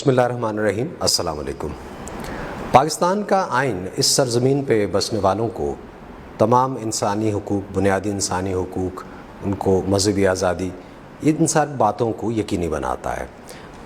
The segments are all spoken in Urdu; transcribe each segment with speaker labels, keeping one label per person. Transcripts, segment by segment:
Speaker 1: بسم اللہ الرحمن الرحیم۔ السلام علیکم۔ پاکستان کا آئین اس سرزمین پہ بسنے والوں کو تمام انسانی حقوق، بنیادی انسانی حقوق، ان کو مذہبی آزادی، ان ساری باتوں کو یقینی بناتا ہے۔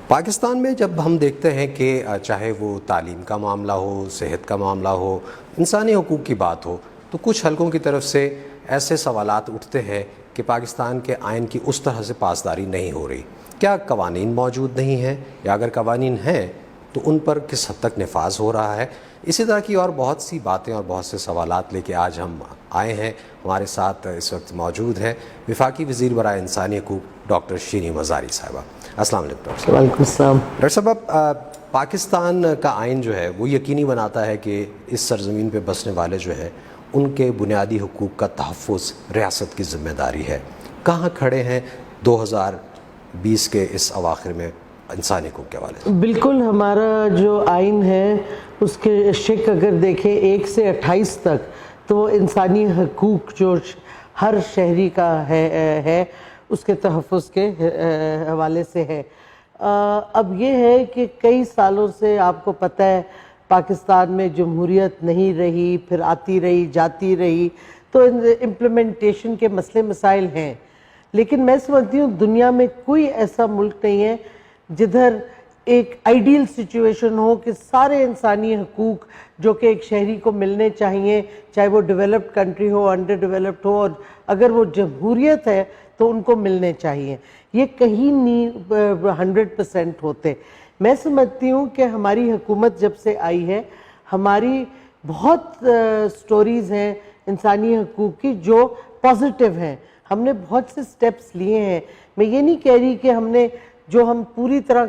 Speaker 1: پاکستان میں جب ہم دیکھتے ہیں کہ چاہے وہ تعلیم کا معاملہ ہو، صحت کا معاملہ ہو، انسانی حقوق کی بات ہو، تو کچھ حلقوں کی طرف سے ایسے سوالات اٹھتے ہیں کہ پاکستان کے آئین کی اس طرح سے پاسداری نہیں ہو رہی۔ کیا قوانین موجود نہیں ہیں، یا اگر قوانین ہیں تو ان پر کس حد تک نفاذ ہو رہا ہے؟ اسی طرح کی اور بہت سی باتیں اور بہت سے سوالات لے کے آج ہم آئے ہیں۔ ہمارے ساتھ اس وقت موجود ہیں وفاقی وزیر برائے انسانی حقوق ڈاکٹر شیریں مزاری صاحبہ۔ السلام علیکم ڈاکٹر صاحب۔
Speaker 2: وعلیکم السلام۔
Speaker 1: ڈاکٹر صاحب، پاکستان کا آئین جو ہے وہ یقینی بناتا ہے کہ اس سرزمین پہ بسنے والے جو ہیں ان کے بنیادی حقوق کا تحفظ ریاست کی ذمہ داری ہے۔ کہاں کھڑے ہیں 2020 کے اس اواخر میں انسانی حقوق کے حوالے سے؟
Speaker 2: بالکل، ہمارا جو آئین ہے اس کے شق اگر دیکھیں 1 سے 28 تک، تو انسانی حقوق جو ہر شہری کا ہے اس کے تحفظ کے حوالے سے ہے۔ اب یہ ہے کہ کئی سالوں سے آپ کو پتہ ہے پاکستان میں جمہوریت نہیں رہی، پھر آتی رہی جاتی رہی، تو امپلیمنٹیشن کے مسئلے مسائل ہیں۔ لیکن میں سمجھتی ہوں دنیا میں کوئی ایسا ملک نہیں ہے جدھر ایک آئیڈیل سچویشن ہو کہ سارے انسانی حقوق جو کہ ایک شہری کو ملنے چاہیے، چاہے وہ ڈیولپڈ کنٹری ہو، انڈر ڈیولپڈ ہو، اور اگر وہ جمہوریت ہے تو ان کو ملنے چاہیے۔ یہ کہیں نہیں 100% ہوتے۔ میں سمجھتی ہوں کہ ہماری حکومت جب سے آئی ہے، ہماری بہت سٹوریز ہیں انسانی حقوق کی جو پازیٹیو ہیں۔ ہم نے بہت سے سٹیپس لیے ہیں۔ میں یہ نہیں کہہ رہی کہ ہم نے جو ہم پوری طرح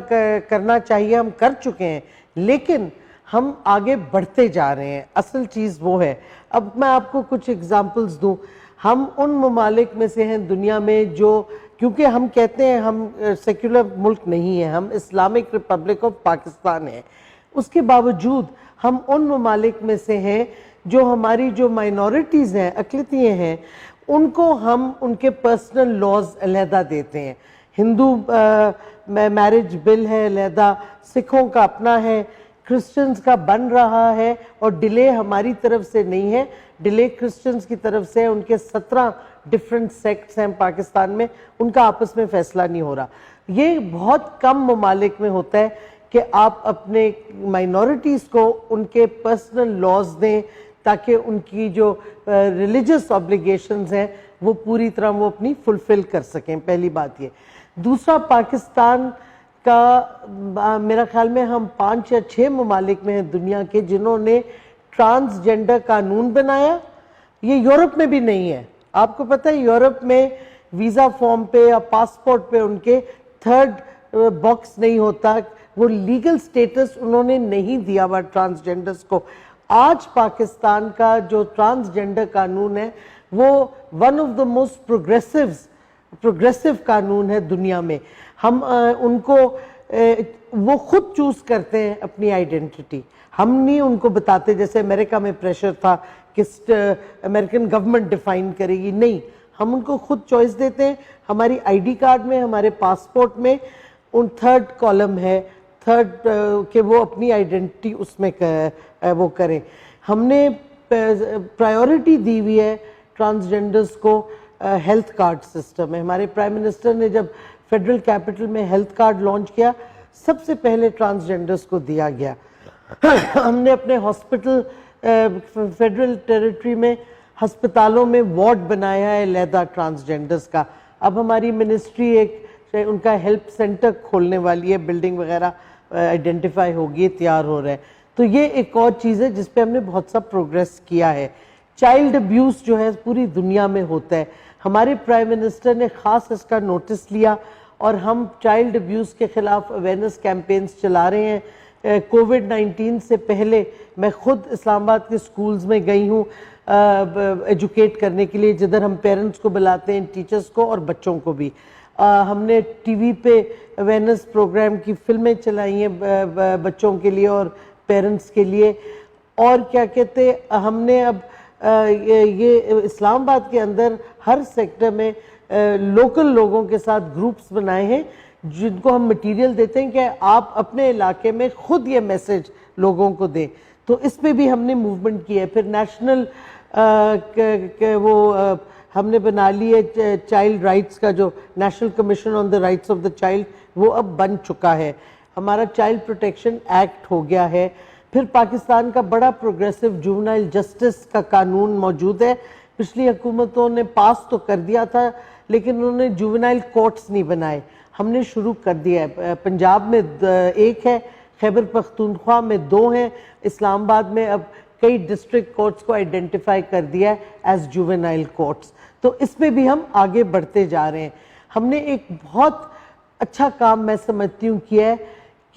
Speaker 2: کرنا چاہیے ہم کر چکے ہیں، لیکن ہم آگے بڑھتے جا رہے ہیں۔ اصل چیز وہ ہے۔ اب میں آپ کو کچھ اگزامپلز دوں۔ ہم ان ممالک میں سے ہیں دنیا میں جو، کیونکہ ہم کہتے ہیں ہم سیکولر ملک نہیں ہیں، ہم اسلامک ریپبلک آف پاکستان ہیں، اس کے باوجود ہم ان ممالک میں سے ہیں جو ہماری جو مائنورٹیز ہیں، اقلیتیں ہیں، ان کو ہم ان کے پرسنل لاز علیحدہ دیتے ہیں۔ ہندو میرج بل ہے علیحدہ، سکھوں کا اپنا ہے، کرسچنز کا بن رہا ہے، اور ڈیلے ہماری طرف سے نہیں ہے، ڈیلے کرسچنز کی طرف سے۔ ان کے 17 ڈیفرنٹ سیکٹس ہیں پاکستان میں، ان کا آپس میں فیصلہ نہیں ہو رہا۔ یہ بہت کم ممالک میں ہوتا ہے کہ آپ اپنے مائنورٹیز کو ان کے پرسنل لاز دیں تاکہ ان کی جو ریلیجس آبلیگیشنز ہیں وہ پوری طرح وہ اپنی فلفل کر سکیں۔ پہلی بات یہ۔ دوسرا، پاکستان کا میرا خیال میں ہم 5 یا 6 ممالک میں ہیں دنیا کے جنہوں نے ٹرانسجنڈر قانون بنایا۔ یہ یورپ میں بھی نہیں ہے۔ آپ کو پتہ ہے یورپ میں ویزا فارم پہ یا پاسپورٹ پہ ان کے 3rd باکس نہیں ہوتا، وہ لیگل سٹیٹس انہوں نے نہیں دیا ہوا ٹرانسجنڈرز کو۔ آج پاکستان کا جو ٹرانسجنڈر قانون ہے وہ one of the most progressive قانون ہے دنیا میں۔ ہم ان کو وہ خود چوز کرتے ہیں اپنی آئیڈینٹی، ہم نہیں ان کو بتاتے جیسے امریکہ میں پریشر تھا کہ امریکن گورنمنٹ ڈیفائن کرے گی، نہیں، ہم ان کو خود چوائس دیتے ہیں۔ ہماری آئی ڈی کارڈ میں، ہمارے پاسپورٹ میں ان 3rd کالم ہے، 3rd کہ وہ اپنی آئیڈینٹی اس میں وہ کریں۔ ہم نے پرائیورٹی دی ہوئی ہے ٹرانسجنڈرز کو ہیلتھ کارڈ سسٹم ہے۔ ہمارے پرائم منسٹر نے جب فیڈرل کیپٹل میں ہیلتھ کارڈ لانچ کیا، سب سے پہلے ٹرانسجنڈرز کو دیا گیا۔ ہم نے اپنے ہاسپٹل فیڈرل ٹیریٹری میں ہسپتالوں میں وارڈ بنایا ہے علیحدہ ٹرانسجنڈرز کا۔ اب ہماری منسٹری ایک ان کا ہیلپ سینٹر کھولنے والی ہے، بلڈنگ وغیرہ آئیڈینٹیفائی ہوگی، تیار ہو رہا ہے۔ تو یہ ایک اور چیز ہے جس پہ ہم نے بہت سا پروگریس کیا ہے۔ چائلڈ ابیوز جو ہے پوری دنیا میں ہوتا ہے، ہمارے پرائم منسٹر نے خاص اس کا نوٹس لیا اور ہم چائلڈ ابیوز کے خلاف اویئرنیس کیمپینز چلا رہے ہیں۔ کووڈ-19 سے پہلے میں خود اسلام آباد کے سکولز میں گئی ہوں ایجوکیٹ کرنے کے لیے، جدھر ہم پیرنٹس کو بلاتے ہیں، ٹیچرز کو اور بچوں کو بھی۔ ہم نے ٹی وی پہ اویئرنیس پروگرام کی فلمیں چلائی ہیں بچوں کے لیے اور پیرنٹس کے لیے۔ اور کیا کہتے، ہم نے اب یہ اسلام آباد کے اندر ہر سیکٹر میں لوکل لوگوں کے ساتھ گروپس بنائے ہیں جن کو ہم مٹیریل دیتے ہیں کہ آپ اپنے علاقے میں خود یہ میسج لوگوں کو دیں. تو اس پہ بھی ہم نے موومنٹ کی ہے. پھر نیشنل وہ ہم نے بنا لی ہے چائلڈ رائٹس کا جو national commission on the rights of the child, وہ اب بن چکا ہے. ہمارا چائلڈ پروٹیکشن ایکٹ ہو گیا ہے. پھر پاکستان کا بڑا پروگریسو جوونائل جسٹس کا قانون موجود ہے. پچھلی حکومتوں نے پاس تو کر دیا تھا لیکن انہوں نے جوونائل کورٹس نہیں بنائے. ہم نے شروع کر دیا ہے. پنجاب میں 1 ہے, خیبر پختونخوا میں 2 ہیں, اسلام آباد میں اب کئی ڈسٹرکٹ کورٹس کو آئیڈینٹیفائی کر دیا ہے ایز جوونائل کورٹس. تو اس میں بھی ہم آگے بڑھتے جا رہے ہیں. ہم نے ایک بہت اچھا کام میں سمجھتی ہوں کیا ہے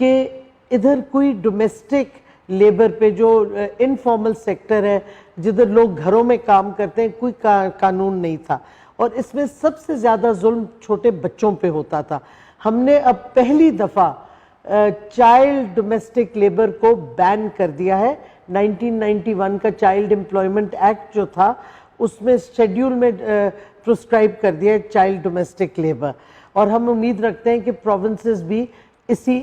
Speaker 2: کہ ادھر کوئی ڈومیسٹک لیبر پہ جو انفارمل سیکٹر ہے جدھر لوگ گھروں میں کام کرتے ہیں کوئی قانون نہیں تھا, اور اس میں سب سے زیادہ ظلم چھوٹے بچوں پہ ہوتا تھا. ہم نے اب پہلی دفعہ چائلڈ ڈومیسٹک لیبر کو بین کر دیا ہے. 1991 کا چائلڈ امپلائمنٹ ایکٹ جو تھا اس میں شیڈیول میں پرسکرائب کر دیا ہے چائلڈ ڈومیسٹک لیبر, اور ہم امید رکھتے ہیں کہ پروونسز بھی اسی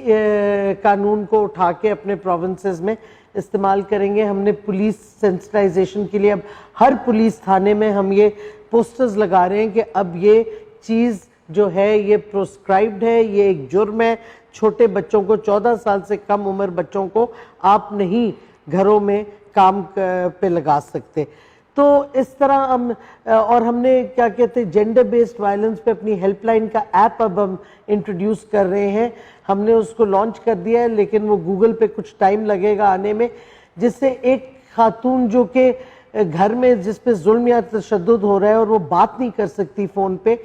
Speaker 2: قانون کو اٹھا کے اپنے پروونسز میں استعمال کریں گے. ہم نے پولیس سینسٹائزیشن کے لیے اب ہر پولیس تھانے میں ہم یہ پوسٹرز لگا رہے ہیں کہ اب یہ چیز جو ہے یہ پروسکرائبڈ ہے, یہ ایک جرم ہے. چھوٹے بچوں کو 14 سال سے کم عمر بچوں کو آپ نہیں گھروں میں کام پہ لگا سکتے. تو اس طرح ہم نے کیا کہتے ہیں جینڈر بیسڈ وائلنس پہ اپنی ہیلپ لائن کا ایپ اب ہم انٹروڈیوس کر رہے ہیں. ہم نے اس کو لانچ کر دیا ہے لیکن وہ گوگل پہ کچھ ٹائم لگے گا آنے میں, جس سے ایک خاتون جو کہ گھر میں جس پہ ظلم یا تشدد ہو رہا ہے اور وہ بات نہیں کر سکتی فون پہ,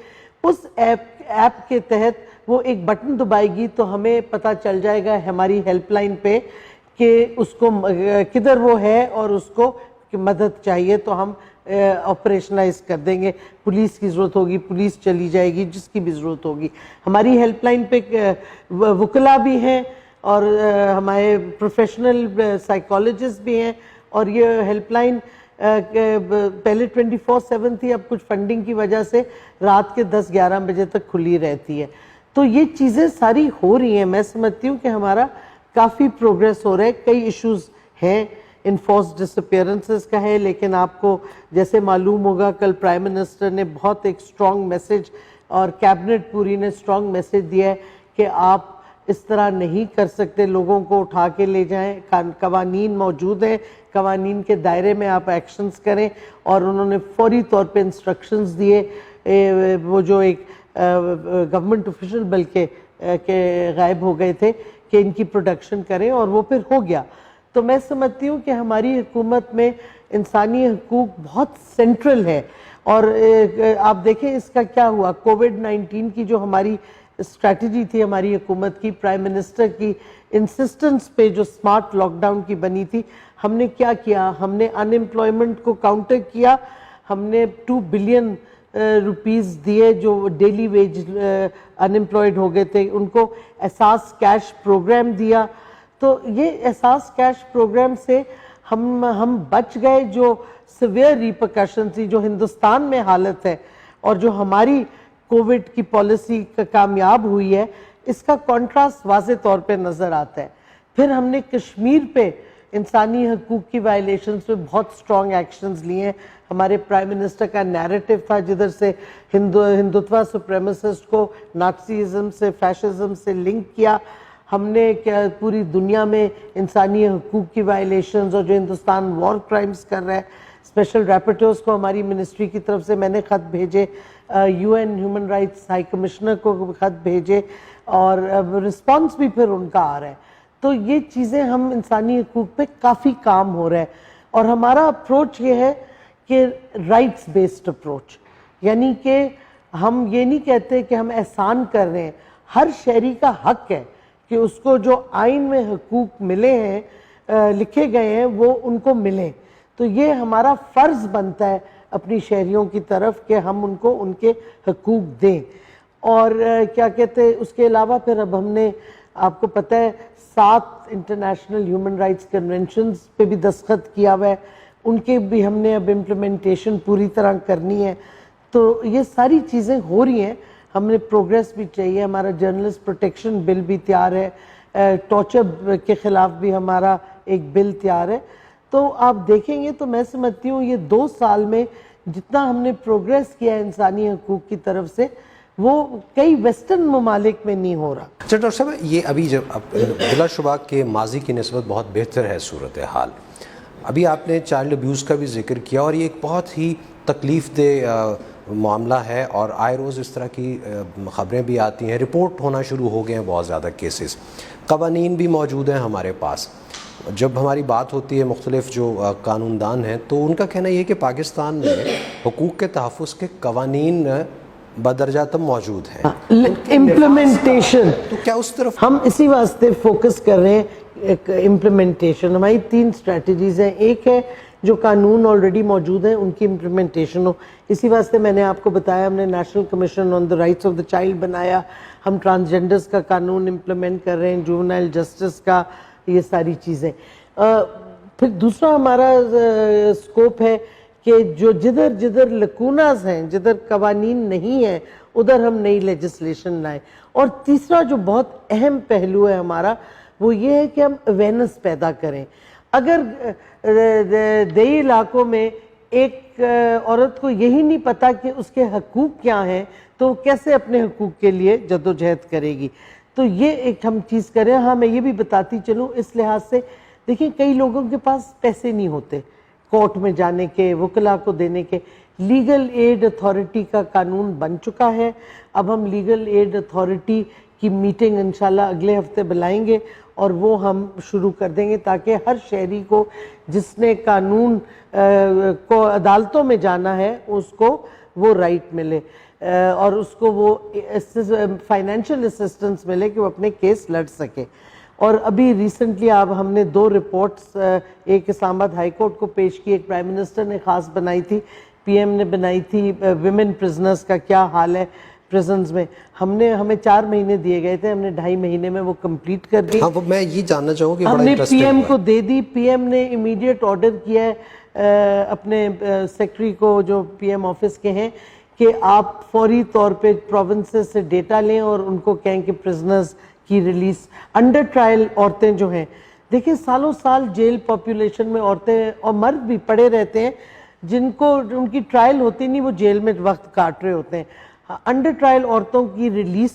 Speaker 2: اس ایپ کے تحت وہ ایک بٹن دبائے گی تو ہمیں پتہ چل جائے گا ہماری ہیلپ لائن پہ کہ اس کو کدھر وہ ہے اور اس کو مدد چاہیے تو ہم آپریشنائز کر دیں گے. پولیس کی ضرورت ہوگی پولیس چلی جائے گی, جس کی بھی ضرورت ہوگی. ہماری ہیلپ لائن پہ وکلا بھی ہیں اور ہمارے پروفیشنل سائیکالوجسٹ بھی ہیں, اور یہ ہیلپ لائن پہلے 24/7 تھی, اب کچھ فنڈنگ کی وجہ سے رات کے 10-11 بجے تک کھلی رہتی ہے. تو یہ چیزیں ساری ہو رہی ہیں. میں سمجھتی ہوں کہ ہمارا کافی پروگریس ہو رہا ہے. کئی ایشوز ہیں, انفورس ڈس اپیئرنسز کا ہے, لیکن آپ کو جیسے معلوم ہوگا کل پرائم منسٹر نے بہت ایک اسٹرانگ میسج اور کیبنٹ پوری نے اسٹرانگ میسج دیا ہے کہ آپ اس طرح نہیں کر سکتے, لوگوں کو اٹھا کے لے جائیں. قوانین موجود ہیں, قوانین کے دائرے میں آپ ایکشنز کریں, اور انہوں نے فوری طور پہ انسٹرکشنز دیے. وہ جو ایک گورنمنٹ آفیشل بلکہ کہ غائب ہو گئے تھے کہ ان کی پروڈکشن کریں, اور وہ پھر ہو گیا. تو میں سمجھتی ہوں کہ ہماری حکومت میں انسانی حقوق بہت سینٹرل ہے. اور آپ دیکھیں اس کا کیا ہوا, کووڈ-19 کی جو ہماری اسٹریٹجی تھی ہماری حکومت کی, پرائم منسٹر کی انسسٹنس پہ جو سمارٹ لاک ڈاؤن کی بنی تھی, ہم نے کیا کیا, ہم نے ان ایمپلائمنٹ کو کاؤنٹر کیا. ہم نے 2 بلین روپیز دیے جو ڈیلی ویج ان ایمپلائڈ ہو گئے تھے, ان کو احساس کیش پروگرام دیا. تو یہ احساس کیش پروگرام سے ہم بچ گئے جو سیویئر ریپرکشن تھی جو ہندوستان میں حالت ہے, اور جو ہماری کووڈ کی پالیسی کامیاب ہوئی ہے اس کا کنٹراسٹ واضح طور پہ نظر آتا ہے. پھر ہم نے کشمیر پہ انسانی حقوق کی وائلیشنز پہ بہت اسٹرانگ ایکشنز لیے ہیں. ہمارے پرائم منسٹر کا نیریٹو تھا جدھر سے ہندوتوا سپریمسسٹ کو نازیزم سے فیشزم سے لنک کیا. ہم نے کیا پوری دنیا میں انسانی حقوق کی وائلیشنز اور جو ہندوستان وار کرائمز کر رہا ہے, اسپیشل ریپورٹرز کو ہماری منسٹری کی طرف سے میں نے خط بھیجے, UN human rights high commissioner کو خط بھیجے, اور رسپانس بھی پھر ان کا آ رہا ہے. تو یہ چیزیں ہم انسانی حقوق پہ کافی کام ہو رہا ہے. اور ہمارا اپروچ یہ ہے کہ رائٹس بیسڈ اپروچ, یعنی کہ ہم یہ نہیں کہتے کہ ہم احسان کر رہے ہیں. ہر شہری کا حق ہے کہ اس کو جو آئین میں حقوق ملے ہیں, لکھے گئے ہیں, وہ ان کو ملیں. تو یہ ہمارا فرض بنتا ہے اپنی شہریوں کی طرف کہ ہم ان کو ان کے حقوق دیں. اور کیا کہتے ہیں اس کے علاوہ پھر اب ہم نے, آپ کو پتہ ہے 7 انٹرنیشنل ہیومن رائٹس کنونشنز پہ بھی دستخط کیا ہوا ہے, ان کے بھی ہم نے اب امپلیمنٹیشن پوری طرح کرنی ہے. تو یہ ساری چیزیں ہو رہی ہیں. ہم نے پروگریس بھی چاہیے, ہمارا جرنلسٹ پروٹیکشن بل بھی تیار ہے, ٹارچر کے خلاف بھی ہمارا ایک بل تیار ہے. تو آپ دیکھیں گے تو میں سمجھتی ہوں یہ 2 سال میں جتنا ہم نے پروگریس کیا ہے انسانی حقوق کی طرف سے, وہ کئی ویسٹرن ممالک میں نہیں ہو رہا.
Speaker 1: اچھا ڈاکٹر صاحب, یہ ابھی جب بلا شبہ کہ ماضی کی نسبت بہت بہتر ہے صورتحال. ابھی آپ نے چائلڈ ابیوز کا بھی ذکر کیا, اور یہ ایک بہت ہی تکلیف دہ معاملہ ہے, اور آئے روز اس طرح کی خبریں بھی آتی ہیں, رپورٹ ہونا شروع ہو گئے ہیں بہت زیادہ کیسز. قوانین بھی موجود ہیں ہمارے پاس. جب ہماری بات ہوتی ہے مختلف جو قانون دان ہیں, تو ان کا کہنا یہ ہے کہ پاکستان میں حقوق کے تحفظ کے قوانین بدرجہ تم موجود ہیں,
Speaker 2: امپلیمنٹیشن,
Speaker 1: تو کیا اس طرف
Speaker 2: ہم اسی واسطے فوکس کر رہے ہیں. امپلیمنٹیشن ہماری 3 اسٹریٹجیز ہیں. ایک ہے جو قانون آلریڈی موجود ہیں ان کی امپلیمنٹیشن ہو. اسی واسطے میں نے آپ کو بتایا ہم نے national commission on the rights of the child بنایا, ہم ٹرانسجینڈرز کا قانون امپلیمنٹ کر رہے ہیں, جوونائل جسٹس کا, یہ ساری چیزیں. پھر دوسرا ہمارا اسکوپ ہے کہ جو جدھر لکوناز ہیں, جدھر قوانین نہیں ہیں, ادھر ہم نئی لیجسلیشن لائیں. اور تیسرا جو بہت اہم پہلو ہے ہمارا, وہ یہ ہے کہ ہم اویئرنیس پیدا کریں. اگر دیہی علاقوں میں ایک عورت کو یہی نہیں پتا کہ اس کے حقوق کیا ہیں, تو وہ کیسے اپنے حقوق کے لیے جدوجہد کرے گی. تو یہ ایک ہم چیز کریں. ہاں میں یہ بھی بتاتی چلوں اس لحاظ سے, دیکھیں کئی لوگوں کے پاس پیسے نہیں ہوتے کورٹ میں جانے کے, وکلا کو دینے کے. لیگل ایڈ اتھارٹی کا قانون بن چکا ہے. اب ہم لیگل ایڈ اتھارٹی کی میٹنگ انشاءاللہ اگلے ہفتے بلائیں گے, اور وہ ہم شروع کر دیں گے تاکہ ہر شہری کو جس نے قانون کو عدالتوں میں جانا ہے اس کو وہ رائٹ ملے, اور اس کو وہ فائنینشیل اسسٹنس ملے کہ وہ اپنے کیس لڑ سکے. اور ابھی ریسنٹلی اب ہم نے 2 رپورٹس, ایک اسلام آباد ہائی کورٹ کو پیش کی, ایک پرائم منسٹر نے خاص بنائی تھی, پی ایم نے بنائی تھی, ویمن پرزنرز کا کیا حال ہے پرزنز میں. ہمیں 4 مہینے دیے گئے تھے, ہم نے 2.5 مہینے میں وہ کمپلیٹ کر دی.
Speaker 1: ہاں, وہ میں یہ جاننا چاہوں کہ
Speaker 2: ہم
Speaker 1: بڑا
Speaker 2: نے
Speaker 1: انٹرسٹنگ
Speaker 2: پی ایم کو دے دی. پی ایم نے امیڈیٹ آرڈر کیا ہے اپنے سیکٹری کو جو پی ایم آفس کے ہیں کہ آپ فوری طور پہ پروونسز سے ڈیٹا لیں اور ان کو کہیں کہ پرزنرز کی ریلیز. انڈر ٹرائل عورتیں جو ہیں, دیکھیں سالوں سال جیل پاپولیشن میں عورتیں اور مرد بھی پڑے رہتے ہیں جن کو ان کی ٹرائل ہوتی نہیں, وہ جیل میں وقت کاٹ رہے ہوتے ہیں. انڈر ٹرائل عورتوں کی ریلیز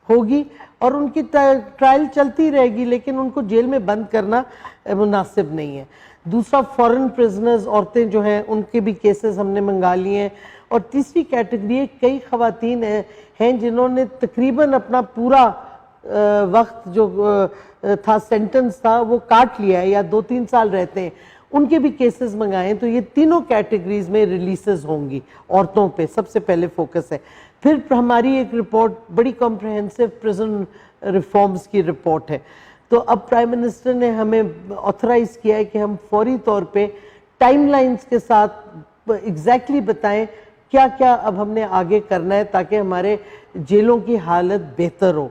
Speaker 2: ہوگی اور ان کی ٹرائل چلتی رہے گی, لیکن ان کو جیل میں بند کرنا مناسب نہیں ہے. دوسرا فورن پرزنرز عورتیں جو ہیں ان کے بھی کیسز ہم نے منگا لیے ہیں. اور تیسری کیٹیگری کئی خواتین ہیں جنہوں نے تقریباً اپنا پورا وقت جو تھا سینٹنس تھا وہ کاٹ لیا ہے یا 2-3 سال رہتے ہیں, ان کے بھی کیسز منگائے. تو یہ تینوں کیٹیگریز میں ریلیسز ہوں گی. عورتوں پہ سب سے پہلے فوکس ہے. پھر ہماری ایک رپورٹ بڑی کمپریہنسو پرزن ریفارمز کی رپورٹ ہے. تو اب پرائم منسٹر نے ہمیں آتھرائز کیا ہے کہ ہم فوری طور پہ ٹائم لائنز کے ساتھ ایگزیکٹلی بتائیں کیا کیا اب ہم نے آگے کرنا ہے تاکہ ہمارے جیلوں کی حالت بہتر ہو.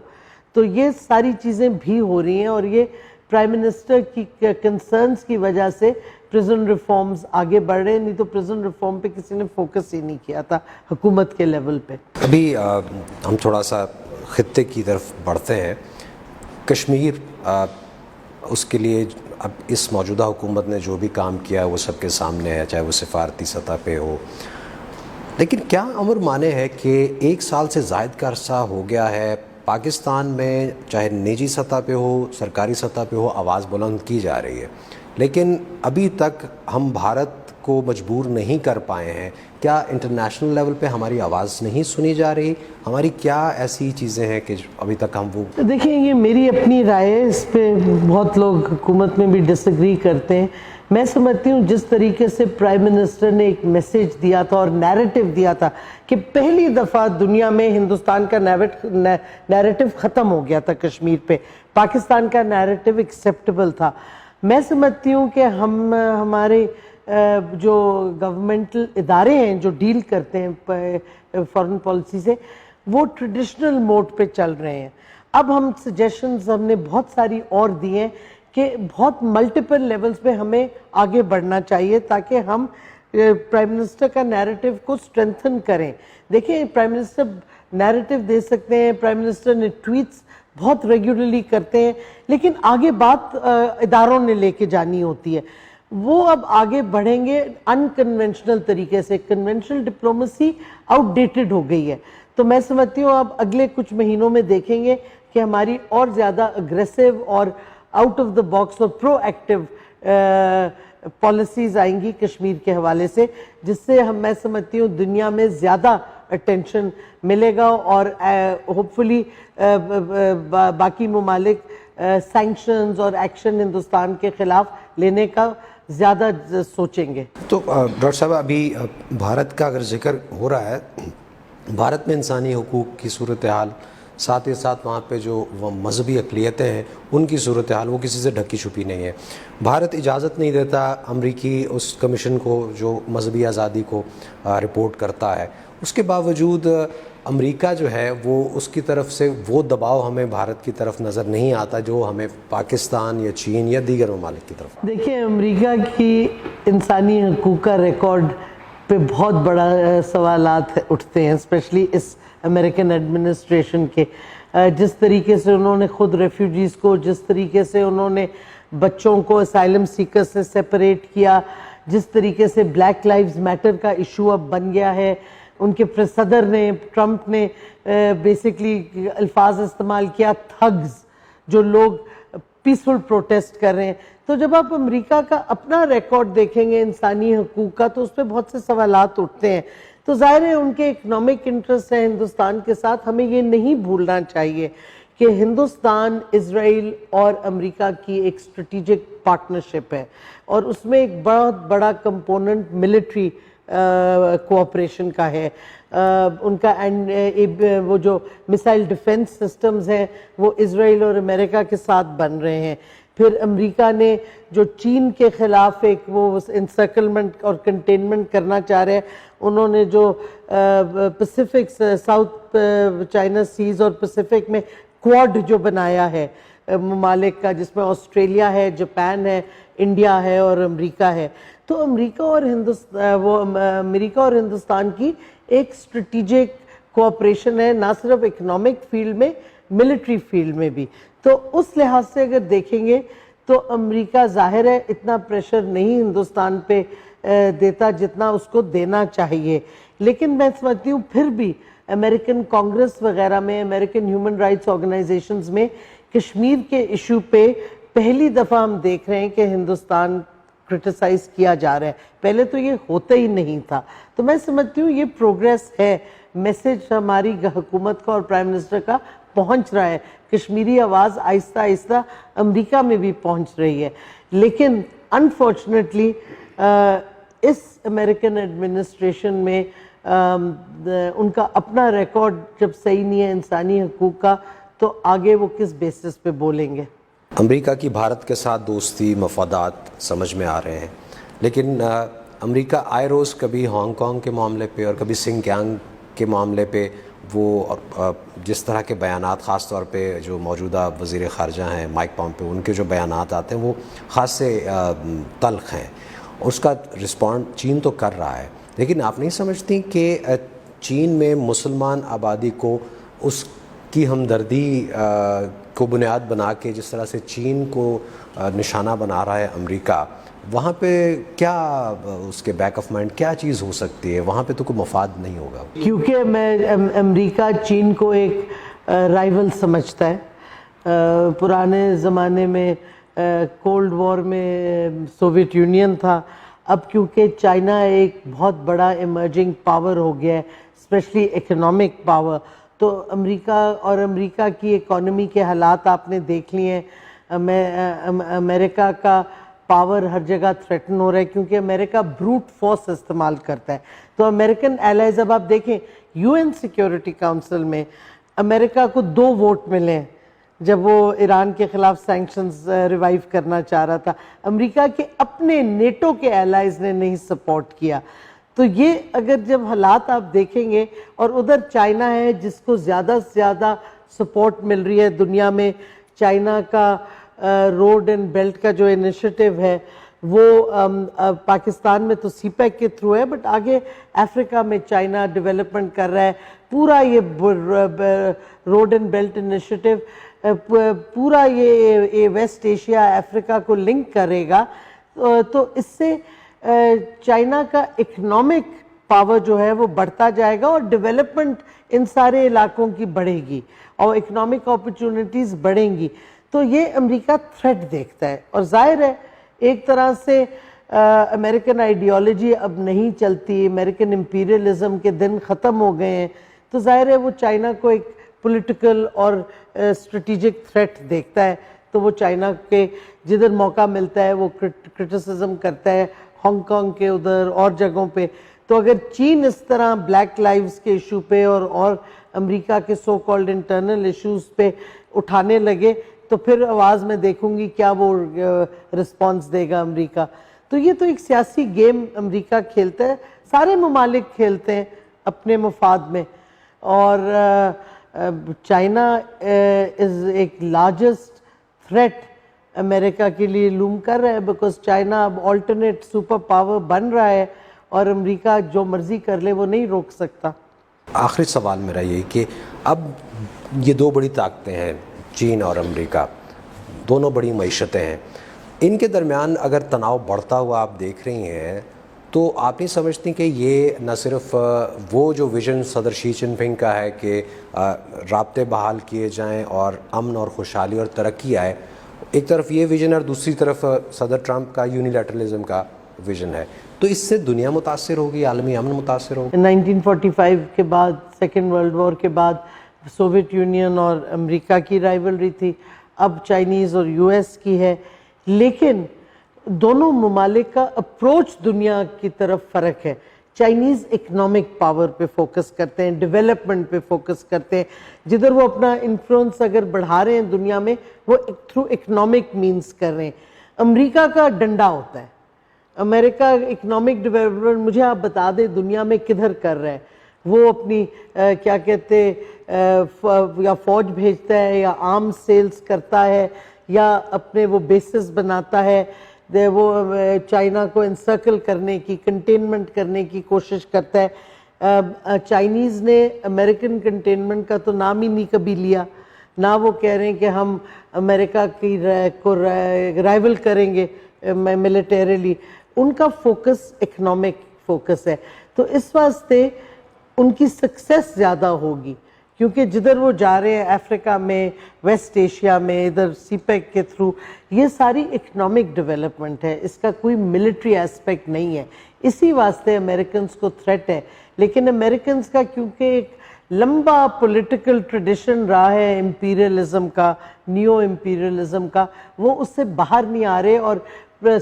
Speaker 2: تو یہ ساری چیزیں بھی ہو رہی ہیں, اور یہ پرائم منسٹر کی کنسرنز کی وجہ سے پریزن ریفارمز آگے بڑھ رہے ہیں, نہیں تو پریزن ریفارم پہ کسی نے فوکس ہی نہیں کیا تھا حکومت کے لیول پہ.
Speaker 1: ابھی ہم تھوڑا سا خطے کی طرف بڑھتے ہیں. کشمیر, اس کے لیے اب اس موجودہ حکومت نے جو بھی کام کیا وہ سب کے سامنے ہے, چاہے وہ سفارتی سطح پہ ہو. لیکن کیا امر مانے ہے کہ 1 سال سے زائد کا عرصہ ہو گیا ہے, پاکستان میں چاہے نجی سطح پہ ہو سرکاری سطح پہ ہو آواز بلند کی جا رہی ہے, لیکن ابھی تک ہم بھارت کو مجبور نہیں کر پائے ہیں. کیا انٹرنیشنل لیول پہ ہماری آواز نہیں سنی جا رہی؟ ہماری کیا ایسی چیزیں ہیں کہ ابھی تک ہم وہ
Speaker 2: دیکھیں, یہ میری اپنی رائے ہے, اس پہ بہت لوگ حکومت میں بھی ڈس ایگری کرتے ہیں. میں سمجھتی ہوں جس طریقے سے پرائم منسٹر نے ایک میسیج دیا تھا اور نیریٹو دیا تھا کہ پہلی دفعہ دنیا میں ہندوستان کا نیریٹو ختم ہو گیا تھا کشمیر پہ, پاکستان کا نیریٹو ایکسیپٹیبل تھا. میں سمجھتی ہوں کہ ہمارے جو گورنمنٹل ادارے ہیں جو ڈیل کرتے ہیں فارن پالیسی سے, وہ ٹریڈیشنل موڈ پہ چل رہے ہیں. اب ہم سجیشنز ہم نے بہت ساری اور دی ہیں کہ بہت ملٹیپل لیولز پہ ہمیں آگے بڑھنا چاہیے تاکہ ہم پرائم منسٹر کا نیریٹو کو سٹرینتھن کریں. دیکھیں پرائم منسٹر نریٹو دے سکتے ہیں, پرائم منسٹر نے ٹویٹس بہت ریگولرلی کرتے ہیں, لیکن آگے بات اداروں نے لے کے جانی ہوتی ہے. وہ اب آگے بڑھیں گے انکنونشنل طریقے سے. کنونشنل ڈپلومسی آؤٹ ڈیٹڈ ہو گئی ہے. تو میں سمجھتی ہوں اب اگلے کچھ مہینوں میں دیکھیں گے کہ ہماری اور زیادہ اگریسو اور آؤٹ آف دا باکس اور پرو ایکٹیو پالیسیز آئیں گی کشمیر کے حوالے سے, جس سے میں سمجھتی ہوں دنیا میں زیادہ اٹینشن ملے گا, اور ہوپ فلی باقی ممالک سینکشنز اور ایکشن ہندوستان کے خلاف لینے کا زیادہ سوچیں گے.
Speaker 1: تو ڈاکٹر صاحب ابھی بھارت کا اگر ذکر ہو رہا ہے, بھارت میں انسانی حقوق کی صورتحال, ساتھ ہی ساتھ وہاں پہ جو مذہبی اقلیتیں ہیں ان کی صورتحال وہ کسی سے ڈھکی چھپی نہیں ہے. بھارت اجازت نہیں دیتا امریکی اس کمیشن کو جو مذہبی آزادی کو رپورٹ کرتا ہے, اس کے باوجود امریکہ جو ہے وہ اس کی طرف سے وہ دباؤ ہمیں بھارت کی طرف نظر نہیں آتا جو ہمیں پاکستان یا چین یا دیگر ممالک کی طرف.
Speaker 2: دیکھیں, امریکہ کی انسانی حقوق کا ریکارڈ پہ بہت بڑا سوالات اٹھتے ہیں, اسپیشلی اس امریکن ایڈمنسٹریشن کے. جس طریقے سے انہوں نے خود ریفیوجیز کو, جس طریقے سے انہوں نے بچوں کو اسائلم سیکر سے سیپریٹ کیا, جس طریقے سے بلیک لائیوز میٹر کا ایشو اب بن گیا ہے, ان کے صدر نے, ٹرمپ نے بیسکلی الفاظ استعمال کیا تھگز, جو لوگ پیسفل پروٹیسٹ کر رہے ہیں. تو جب آپ امریکہ کا اپنا ریکارڈ دیکھیں گے انسانی حقوق کا تو اس پہ بہت سے سوالات اٹھتے ہیں. تو ظاہر ہے ان کے اکنامک انٹرسٹ ہے ہندوستان کے ساتھ. ہمیں یہ نہیں بھولنا چاہیے کہ ہندوستان, اسرائیل اور امریکہ کی ایک اسٹریٹجک پارٹنرشپ ہے, اور اس میں ایک بہت بڑا کمپوننٹ ملٹری کوآپریشن کا ہے. ان کا وہ جو مسائل ڈیفنس سسٹمز ہیں وہ اسرائیل اور امریکہ کے ساتھ بن رہے ہیں. پھر امریکہ نے جو چین کے خلاف ایک وہ انسرکلمنٹ اور کنٹینمنٹ کرنا چاہ رہے ہیں, انہوں نے جو پیسیفک, ساؤتھ چائنا سیز اور پیسیفک میں کوڈ جو بنایا ہے ممالک کا, جس میں آسٹریلیا ہے, جاپان ہے, انڈیا ہے اور امریکہ ہے. تو امریکہ اور ہندوستان کی ایک اسٹریٹجک کوآپریشن ہے, نہ صرف اکنامک فیلڈ میں, ملٹری فیلڈ میں بھی. تو اس لحاظ سے اگر دیکھیں گے تو امریکہ ظاہر ہے اتنا پریشر نہیں ہندوستان پہ دیتا جتنا اس کو دینا چاہیے. لیکن میں سمجھتی ہوں پھر بھی امریکن کانگریس وغیرہ میں, امریکن ہیومن رائٹس آرگنائزیشنز میں کشمیر کے ایشو پہ پہلی دفعہ ہم دیکھ رہے ہیں کہ ہندوستان کرٹیسائز کیا جا رہا ہے. پہلے تو یہ ہوتا ہی نہیں تھا. تو میں سمجھتی ہوں یہ پروگریس ہے, میسج ہماری حکومت کا اور پرائم منسٹر کا پہنچ رہا ہے. کشمیری آواز آہستہ آہستہ امریکہ میں بھی پہنچ رہی ہے. لیکن انفارچونیٹلی اس امریکن ایڈمنسٹریشن میں ان کا اپنا ریکارڈ جب صحیح نہیں ہے انسانی حقوق کا, تو آگے وہ کس بیسس پہ بولیں گے.
Speaker 1: امریکہ کی بھارت کے ساتھ دوستی, مفادات سمجھ میں آ رہے ہیں, لیکن امریکہ آئے روز کبھی ہانگ کانگ کے معاملے پہ اور کبھی سنکیانگ کے معاملے پہ وہ جس طرح کے بیانات, خاص طور پہ جو موجودہ وزیر خارجہ ہیں مائک پومپیو, ان کے جو بیانات آتے ہیں وہ خاص سے تلخ ہیں. اس کا رسپونڈ چین تو کر رہا ہے, لیکن آپ نہیں سمجھتی کہ چین میں مسلمان آبادی کو اس کی ہمدردی کو بنیاد بنا کے جس طرح سے چین کو نشانہ بنا رہا ہے امریکہ, وہاں پہ کیا اس کے بیک آف مائنڈ کیا چیز ہو سکتی ہے؟ وہاں پہ تو کوئی مفاد نہیں ہوگا.
Speaker 2: کیونکہ امریکہ چین کو ایک رائیول سمجھتا ہے. پرانے زمانے میں کولڈ وار میں سوویت یونین تھا, اب کیونکہ چائنا ایک بہت بڑا ایمرجنگ پاور ہو گیا ہے, اسپیشلی اکنامک پاور, تو امریکہ اور امریکہ کی اکانومی کے حالات آپ نے دیکھ لیے ہیں. امریکہ کا پاور ہر جگہ تھریٹن ہو رہا ہے کیونکہ امریکہ بروٹ فورس استعمال کرتا ہے. تو امریکن ایلائز, اب آپ دیکھیں یو این سیکیورٹی کاؤنسل میں امریکہ کو 2 ووٹ ملے ہیں جب وہ ایران کے خلاف سینکشنز ریوائیو کرنا چاہ رہا تھا. امریکہ کے اپنے نیٹو کے ایلائز نے نہیں سپورٹ کیا. تو یہ اگر جب حالات آپ دیکھیں گے, اور ادھر چائنا ہے جس کو زیادہ سے زیادہ سپورٹ مل رہی ہے دنیا میں. چائنا کا روڈ اینڈ بیلٹ کا جو انیشیٹو ہے وہ پاکستان میں تو سی پیک کے تھرو ہے, بٹ آگے افریقہ میں چائنا ڈیولپمنٹ کر رہا ہے, پورا یہ روڈ اینڈ بیلٹ انیشیٹو پورا یہ ویسٹ ایشیا افریقہ کو لنک کرے گا، تو اس سے چائنا کا اکنامک پاور جو ہے وہ بڑھتا جائے گا اور ڈیولپمنٹ ان سارے علاقوں کی بڑھے گی اور اکنامک اپرچونٹیز بڑھیں گی. تو یہ امریکہ تھریٹ دیکھتا ہے، اور ظاہر ہے ایک طرح سے امریکن آئیڈیالوجی اب نہیں چلتی، امریکن امپیریلزم کے دن ختم ہو گئے ہیں، تو ظاہر ہے وہ چائنا کو ایک پولیٹیکل اور اسٹریٹجک تھریٹ دیکھتا ہے. تو وہ چائنا کے جدھر موقع ملتا ہے وہ کرٹیسزم کرتا ہے، ہانگ کانگ کے ادھر اور جگہوں پہ. تو اگر چین اس طرح بلیک لائیوز کے ایشو پہ اور امریکہ کے سو کالڈ انٹرنل ایشوز پہ اٹھانے لگے تو پھر آواز میں دیکھوں گی کیا وہ رسپانس دے گا امریکہ. تو یہ تو ایک سیاسی گیم امریکہ کھیلتا ہے، سارے ممالک کھیلتے ہیں اپنے مفاد میں. اور چائنا از ایک لارجسٹ تھریٹ امریکہ کے لیے لوم کر رہا ہے، بیکاز چائنا اب آلٹرنیٹ سپر پاور بن رہا ہے اور امریکہ جو مرضی کر لے وہ نہیں روک سکتا.
Speaker 1: آخری سوال میرا یہ کہ اب یہ دو بڑی طاقتیں ہیں، چین اور امریکہ، دونوں بڑی معیشتیں ہیں، ان کے درمیان اگر تناؤ بڑھتا ہوا آپ دیکھ رہی ہیں تو آپ نہیں سمجھتی کہ یہ نہ صرف وہ جو ویژن صدر شی جن پنگ کا ہے کہ رابطے بحال کیے جائیں اور امن اور خوشحالی اور ترقی آئے، ایک طرف یہ ویژن اور دوسری طرف صدر ٹرمپ کا یونیلیٹرلزم کا ویژن ہے، تو اس سے دنیا متاثر ہوگی، عالمی امن متاثر ہوگا؟
Speaker 2: 1945 کے بعد، سیکنڈ ورلڈ وار کے بعد سوویت یونین اور امریکہ کی رائیولری تھی، اب چائنیز اور یو ایس کی ہے. لیکن دونوں ممالک کا اپروچ دنیا کی طرف فرق ہے. چائنیز اکنامک پاور پہ فوکس کرتے ہیں، ڈیولپمنٹ پہ فوکس کرتے ہیں، جدھر وہ اپنا انفلوئنس اگر بڑھا رہے ہیں دنیا میں وہ تھرو اکنامک مینز کر رہے ہیں. امریکہ کا ڈنڈا ہوتا ہے، امریکہ اکنامک ڈیولپمنٹ مجھے آپ بتا دیں دنیا میں کدھر کر رہا ہے. وہ اپنی کیا کہتے یا فوج بھیجتا ہے یا آرم سیلز کرتا ہے یا اپنے وہ بیسز بناتا ہے، وہ چائنا کو انسرکل کرنے کی، کنٹینمنٹ کرنے کی کوشش کرتا ہے. چائنیز نے امریکن کنٹینمنٹ کا تو نام ہی نہیں کبھی لیا، نہ وہ کہہ رہے ہیں کہ ہم امریکہ کی کو رائیول کریں گے ملیٹریلی. ان کا فوکس اکنامک فوکس ہے. تو اس واسطے ان کی سکسیس زیادہ ہوگی، کیونکہ جدھر وہ جا رہے ہیں افریقہ میں، ویسٹ ایشیا میں، ادھر سی پیک کے تھرو، یہ ساری اکنامک ڈیولپمنٹ ہے، اس کا کوئی ملٹری ایسپیکٹ نہیں ہے. اسی واسطے امریکنز کو تھریٹ ہے. لیکن امریکنز کا کیونکہ ایک لمبا پولیٹیکل ٹریڈیشن رہا ہے امپیریلزم کا، نیو امپیریلزم کا، وہ اس سے باہر نہیں آ رہے. اور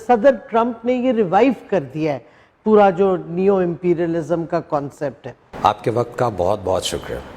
Speaker 2: صدر ٹرمپ نے یہ ریوائیو کر دیا ہے پورا جو نیو امپیریلزم کا کانسیپٹ ہے.
Speaker 1: آپ کے وقت کا بہت بہت شکریہ.